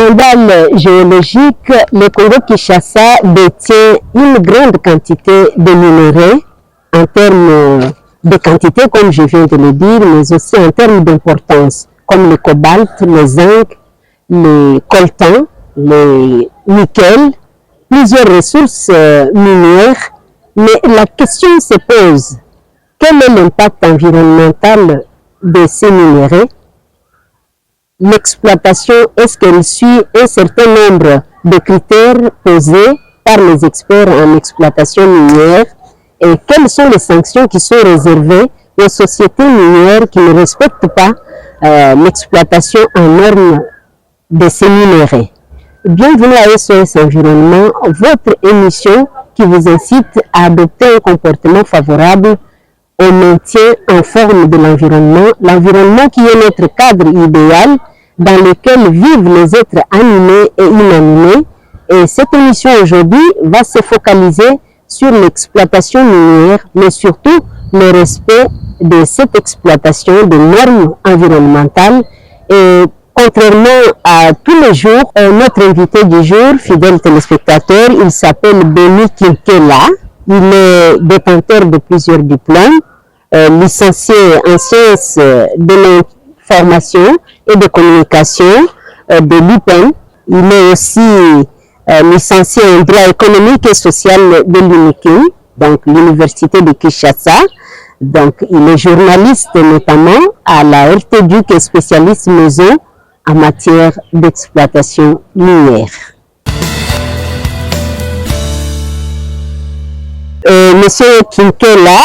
scandale géologique, le Congo-Kinshasa détient une grande quantité de minerais en termes de quantité, comme je viens de le dire, mais aussi en termes d'importance, comme le cobalt, le zinc, le coltan, le nickel, plusieurs ressources minières. Mais la question se pose, quel est l'impact environnemental de ces minerais? L'exploitation, est-ce qu'elle suit un certain nombre de critères posés par les experts en exploitation minière? Et quelles sont les sanctions qui sont réservées aux sociétés minières qui ne respectent pas l'exploitation en normes de ces minerais? Bienvenue à SOS Environnement, votre émission qui vous incite à adopter un comportement favorable au maintien en forme de l'environnement qui est notre cadre idéal dans lequel vivent les êtres animés et inanimés. Et cette émission aujourd'hui va se focaliser sur l'exploitation minière, mais surtout le respect de cette exploitation de normes environnementales. Et contrairement à tous les jours, notre invité du jour, fidèle téléspectateur, il s'appelle Beni Kinkela. Il est détenteur de plusieurs diplômes, licencié en sciences de l'information et de communication de l'UPEN. Il est aussi licencié en droit économique et social de l'UNIKIN, donc l'Université de Kinshasa. Donc, il est journaliste notamment à la RTDUC et spécialiste maison en matière d'exploitation minière. Monsieur Kinkela,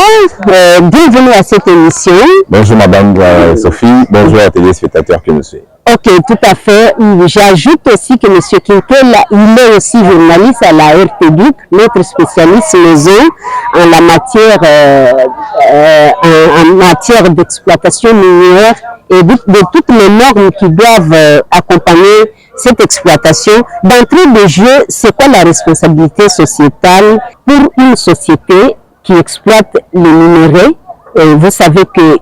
bienvenue à cette émission. Bonjour Madame Sophie, bonjour à téléspectateurs qui nous suivent. Ok, tout à fait. J'ajoute aussi que M. Kinkela, il est aussi journaliste à la RTDUC, notre spécialiste maison en la matière d'exploitation minière et de toutes les normes qui doivent accompagner cette exploitation. D'entrée de jeu, c'est quoi la responsabilité sociétale pour une société qui exploite les minerais? Vous savez que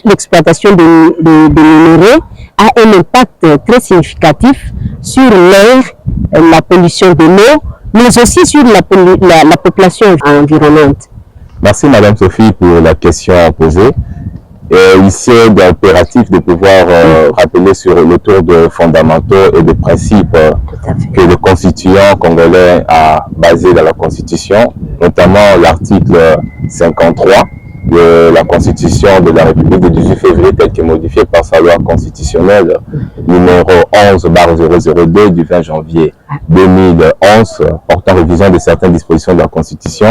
l'exploitation des minerais a un impact très significatif sur l'air, la pollution de l'eau, mais aussi sur la population environnante. Merci Madame Sophie pour la question posée. Il est impératif de pouvoir rappeler sur le tour de fondamentaux et de principes que le constituant congolais a basé dans la Constitution, notamment l'article 53 de la Constitution de la République du 18 février, tel que modifié par sa loi constitutionnelle numéro 11/002 du 20 janvier 2011, portant révision de certaines dispositions de la Constitution.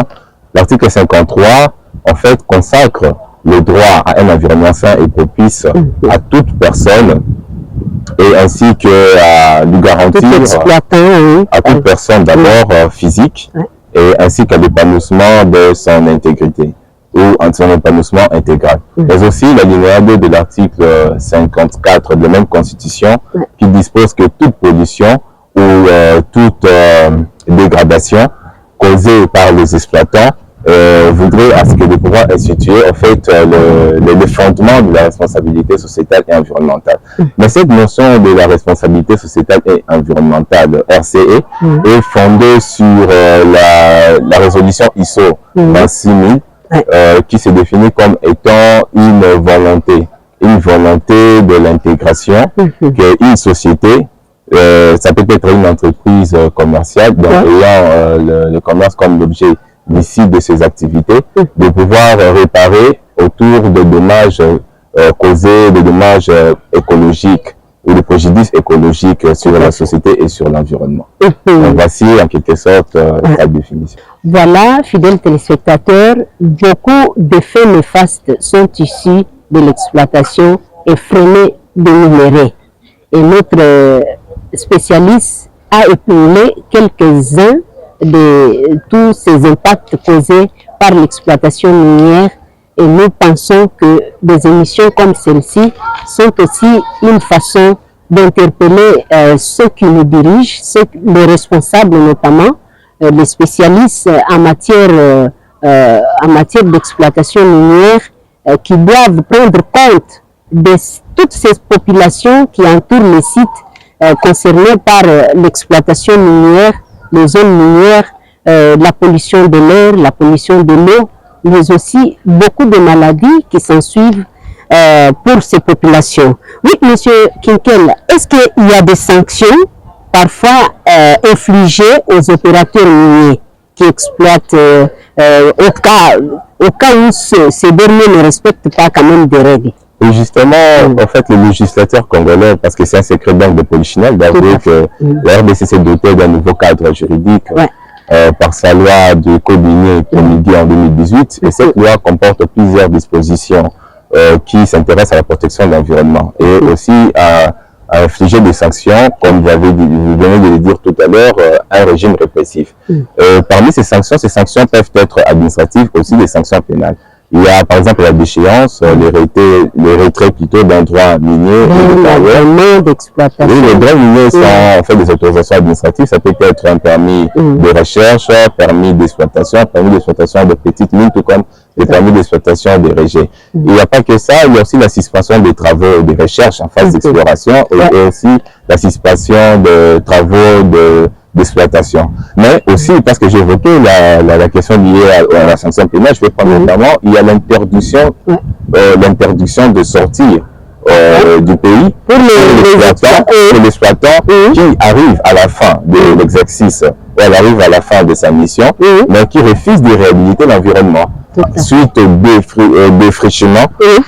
L'article 53, en fait, consacre le droit à un environnement sain et propice à toute personne et ainsi que lui garantir à toute personne d'abord physique et ainsi qu'à l'épanouissement de son intégrité ou son épanouissement intégral. Mais aussi l'alinéa 2 de l'article 54 de la même constitution qui dispose que toute pollution ou toute dégradation causée par les exploitants voudrait à ce que le pouvoir instituer en fait le fondement de la responsabilité sociétale et environnementale. Mais cette notion de la responsabilité sociétale et environnementale, RCE, est fondée sur la résolution ISO 26000 qui se définit comme étant une volonté de l'intégration qu'une société, ça peut être une entreprise commerciale, donc ayant le commerce comme l'objet d'ici de ces activités, de pouvoir réparer autour de dommages causés, de dommages écologiques ou de préjudices écologiques sur la société et sur l'environnement. Donc voici en quelque sorte la définition. Voilà, fidèles téléspectateurs, beaucoup d'effets néfastes sont issus de l'exploitation effrénée des minerais. Et notre spécialiste a épinglé quelques-uns de tous ces impacts causés par l'exploitation minière et nous pensons que des émissions comme celle-ci sont aussi une façon d'interpeller ceux qui nous dirigent, les responsables notamment, les spécialistes en matière d'exploitation minière qui doivent prendre compte de toutes ces populations qui entourent les sites concernés par l'exploitation minière, les zones minières, la pollution de l'air, la pollution de l'eau, mais aussi beaucoup de maladies qui s'en suivent pour ces populations. Oui, Monsieur Kinkel, est-ce qu'il y a des sanctions parfois infligées aux opérateurs miniers qui exploitent au cas où ces derniers ne respectent pas quand même des règles? Et justement, en fait, le législateur congolais, parce que c'est un secret banque de Polichinelle, d'avouer que la RDC s'est dotée d'un nouveau cadre juridique par sa loi du code minier promulguée en 2018. Et cette loi comporte plusieurs dispositions qui s'intéressent à la protection de l'environnement et aussi à infliger des sanctions, comme vous venez de le dire tout à l'heure, un régime répressif. Parmi ces sanctions peuvent être administratives, aussi des sanctions pénales. Il y a par exemple la déchéance, les retraits plutôt d'un droit minier. d'exploitation. Oui, les droits miniers sont en fait des autorisations administratives. Ça peut être un permis de recherche, permis d'exploitation de petites mines, tout comme des permis d'exploitation des rejets. Il n'y a pas que ça, il y a aussi la suspension des travaux et des recherches en phase d'exploration et aussi la suspension de travaux d'exploitation. Mais aussi, parce que j'ai évoqué la question liée à la sanction pénale, je vais prendre notamment, il y a l'interdiction de sortir du pays pour l'exploitant qui arrive à la fin de l'exercice, ou elle arrive à la fin de sa mission, mais qui refuse de réhabiliter l'environnement suite au défrichement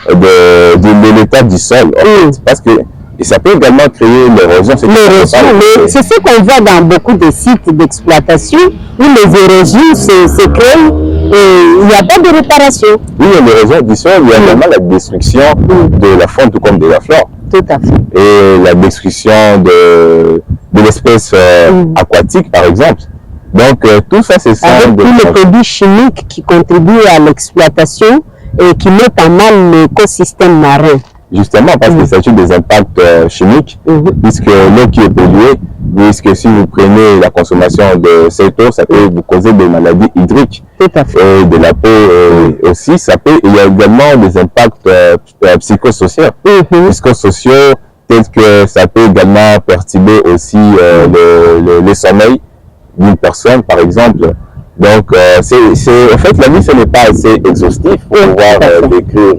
de l'état du sol. En fait, parce que et ça peut également créer l'érosion. C'est ce qu'on voit dans beaucoup de sites d'exploitation où les érosions se créent et il n'y a pas de réparation. Oui, il y a l'érosion du sol, il y a également la destruction de la faune tout comme de la flore. Tout à fait. Et la destruction de l'espèce aquatique, par exemple. Donc, tout ça, c'est ça. Avec tous les produits chimiques qui contribuent à l'exploitation et qui mettent en mal l'écosystème marin. Justement, parce qu'il s'agit des impacts chimiques, puisque l'eau qui est polluée, puisque si vous prenez la consommation de cette eau, ça peut vous causer des maladies hydriques. Tout à fait. Et de la peau aussi, ça peut. Il y a également des impacts psychosociaux. Psychosociaux, tels que ça peut également perturber aussi le sommeil d'une personne, par exemple. Donc, en fait, la vie, ce n'est pas assez exhaustif pour pouvoir décrire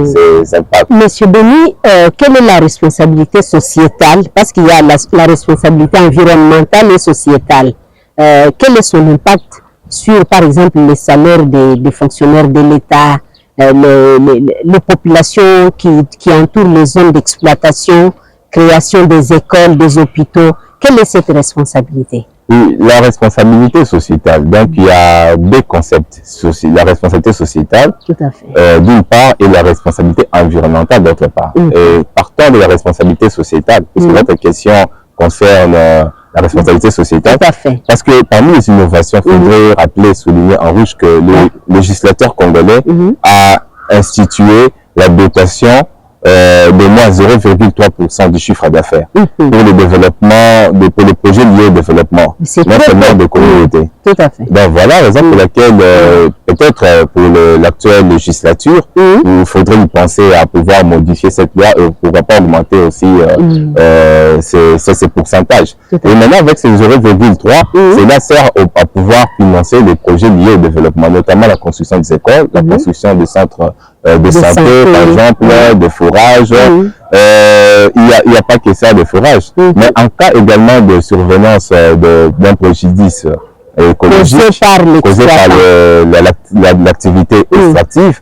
ces impacts. Monsieur Beni, quelle est la responsabilité sociétale? Parce qu'il y a la responsabilité environnementale et sociétale. Quel est son impact sur, par exemple, les salaires des fonctionnaires de l'État, les populations qui entourent les zones d'exploitation, création des écoles, des hôpitaux? Quelle est cette responsabilité? La responsabilité sociétale. Donc, il y a deux concepts. La responsabilité sociétale, d'une part, et la responsabilité environnementale, d'autre part. Et partant de la responsabilité sociétale, puisque votre question concerne la responsabilité sociétale, parce que parmi les innovations, il faudrait rappeler, souligner en rouge que le législateur congolais a institué la dotation de moins 0,3% du chiffre d'affaires pour le développement, pour les projets liés au développement, non seulement des communautés. Tout à fait. Donc voilà la raison pour laquelle, peut-être pour l'actuelle législature, il faudrait y penser à pouvoir modifier cette loi et pourquoi pas augmenter aussi ces pourcentages. Et maintenant, avec ces 0,3, cela sert à pouvoir financer les projets liés au développement, notamment la construction des écoles, la construction des centres de santé, par exemple, de forage. Il n'y a pas que ça de forage, mais en cas également de survenance d'un préjudice écologique causé par l'activité extractive,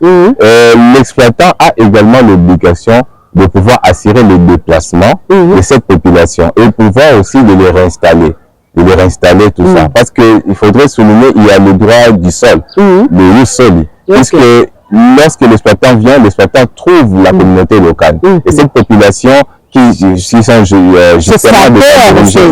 l'exploitant a également l'obligation de pouvoir assurer le déplacement de cette population et pouvoir aussi de les réinstaller, tout ça. Parce qu'il faudrait souligner, il y a le droit du sol, le sol, puisque lorsque l'exploitant vient, l'exploitant trouve la communauté locale. Et cette population qui sont justement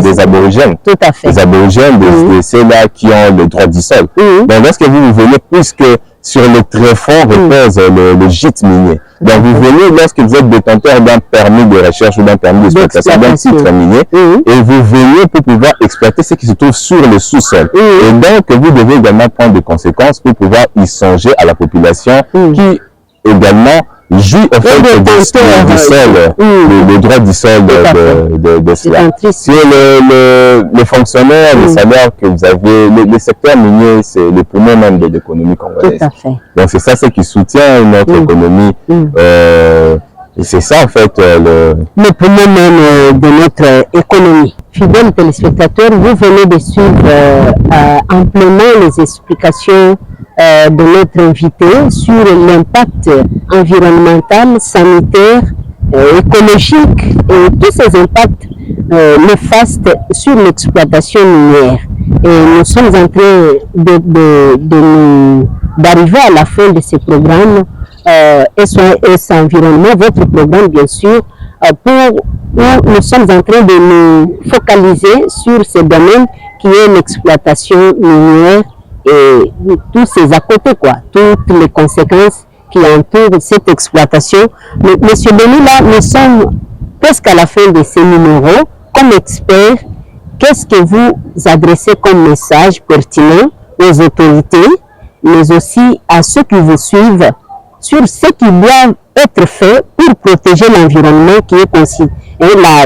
des aborigènes. Tout à fait. Des aborigènes, de ceux-là qui ont le droit du sol. Donc lorsque vous venez, puisque sur le tréfonds repose le gîte minier. Donc vous venez lorsque vous êtes détenteur d'un permis de recherche ou d'un permis d'exploitation, d'un titre minier, et vous venez pour pouvoir exploiter ce qui se trouve sur le sous-sol. Et donc vous devez également prendre des conséquences pour pouvoir y songer à la population qui également jouit en fait du sol, le droit du sol de cela. Sur les fonctionnaires, les salaires que vous avez, le secteur minier, c'est le poumon même de l'économie congolaise. Tout à fait. Donc c'est ça ce qui soutient notre économie. Et c'est ça en fait le poumon même de notre économie. Fidèles téléspectateurs, vous venez de suivre amplement les explications de notre invité sur l'impact environnemental, sanitaire, écologique et tous ces impacts néfastes sur l'exploitation minière. Et nous sommes en train d'arriver à la fin de ce programme SOS Environnement, votre programme bien sûr, où nous sommes en train de nous focaliser sur ce domaine qui est l'exploitation minière et tous ces à côté, toutes les conséquences qui entourent cette exploitation. Mais, Monsieur Denis, là, nous sommes presque à la fin de ces numéros. Comme expert, qu'est-ce que vous adressez comme message pertinent aux autorités, mais aussi à ceux qui vous suivent sur ce qui doit être fait pour protéger l'environnement qui est considéré,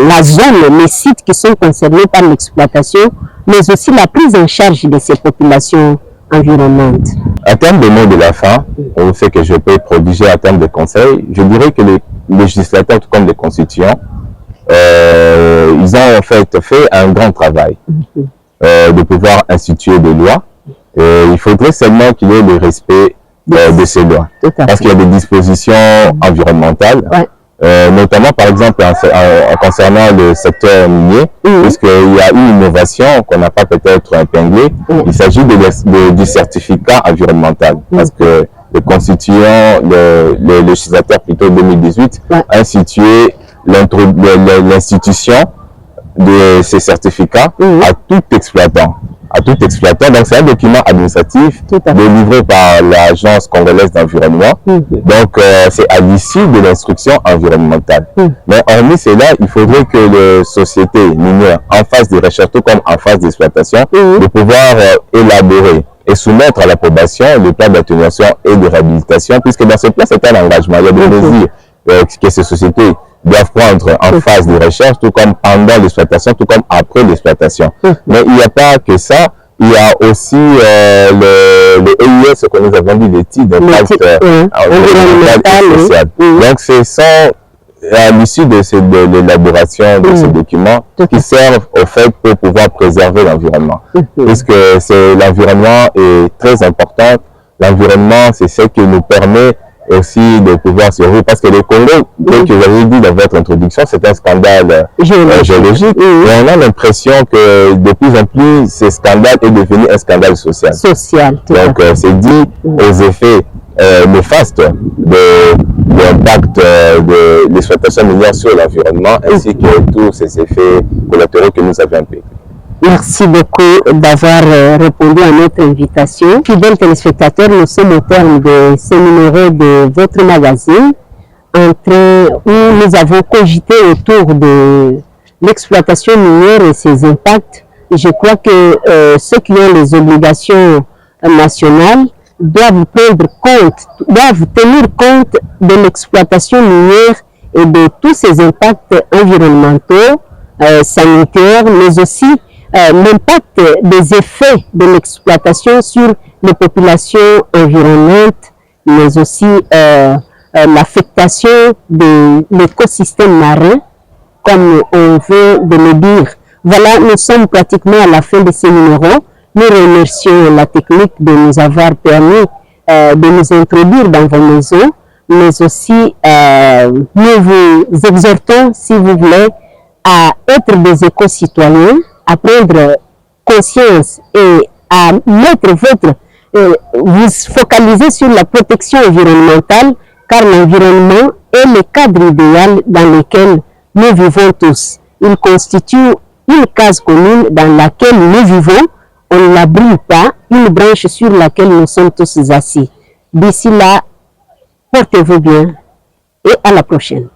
la zone, les sites qui sont concernés par l'exploitation, mais aussi la prise en charge de ces populations environnantes. À terme de mots de la fin, on sait que je peux prodiger à terme de conseils, je dirais que les législateurs, tout comme les constituants, ils ont en fait un grand travail de pouvoir instituer des lois. Il faudrait seulement qu'il y ait le respect de ces lois. Parce qu'il y a des dispositions environnementales, notamment par exemple concernant le secteur minier, puisqu'il y a une innovation qu'on n'a pas peut-être épinglée. Il s'agit du certificat environnemental. Parce que le constituant, le législateur plutôt 2018, a institué l'institution de ces certificats à tout exploitant. Donc c'est un document administratif délivré par l'Agence congolaise d'environnement. Donc c'est à l'issue de l'instruction environnementale. Mais hormis cela, il faudrait que les sociétés minières en phase de recherche, tout comme en phase d'exploitation, de pouvoir élaborer et soumettre à l'approbation le plan d'atténuation et de réhabilitation, puisque dans ce plan c'est un engagement. Il y a des mesures que ces sociétés doivent prendre en phase de recherche, tout comme pendant l'exploitation, tout comme après l'exploitation. Mais il n'y a pas que ça, il y a aussi le EIS, ce que nous avons dit, l'étude d'impact environnemental et social. Donc ce sont à l'issue de l'élaboration de ces documents qui servent au fait pour pouvoir préserver l'environnement. Puisque l'environnement est très important. L'environnement, c'est ce qui nous permet aussi de pouvoir survivre, parce que le Congo, tel que vous avez dit dans votre introduction, c'est un scandale géologique, et on a l'impression que de plus en plus, ce scandale est devenu un scandale social. Donc c'est dit aux effets néfastes de l'impact de l'exploitation minière sur l'environnement, ainsi que tous ces effets collatéraux que nous avons impliqués. Merci beaucoup d'avoir répondu à notre invitation. Fidèles téléspectateurs, nous sommes au terme de ce numéro de votre magazine, où nous avons cogité autour de l'exploitation minière et ses impacts. Je crois que ceux qui ont les obligations nationales doivent tenir compte de l'exploitation minière et de tous ces impacts environnementaux, sanitaires, mais aussi l'impact des effets de l'exploitation sur les populations environnantes, mais aussi l'affectation de l'écosystème marin, comme on veut de le dire. Voilà, nous sommes pratiquement à la fin de ce numéro. Nous remercions la technique de nous avoir permis de nous introduire dans vos maisons, mais aussi nous vous exhortons, si vous voulez, à être des éco-citoyens, à prendre conscience et à mettre vous focaliser sur la protection environnementale, car l'environnement est le cadre idéal dans lequel nous vivons tous. Il constitue une case commune dans laquelle nous vivons, on ne la brûle pas, une branche sur laquelle nous sommes tous assis. D'ici là, portez-vous bien et à la prochaine.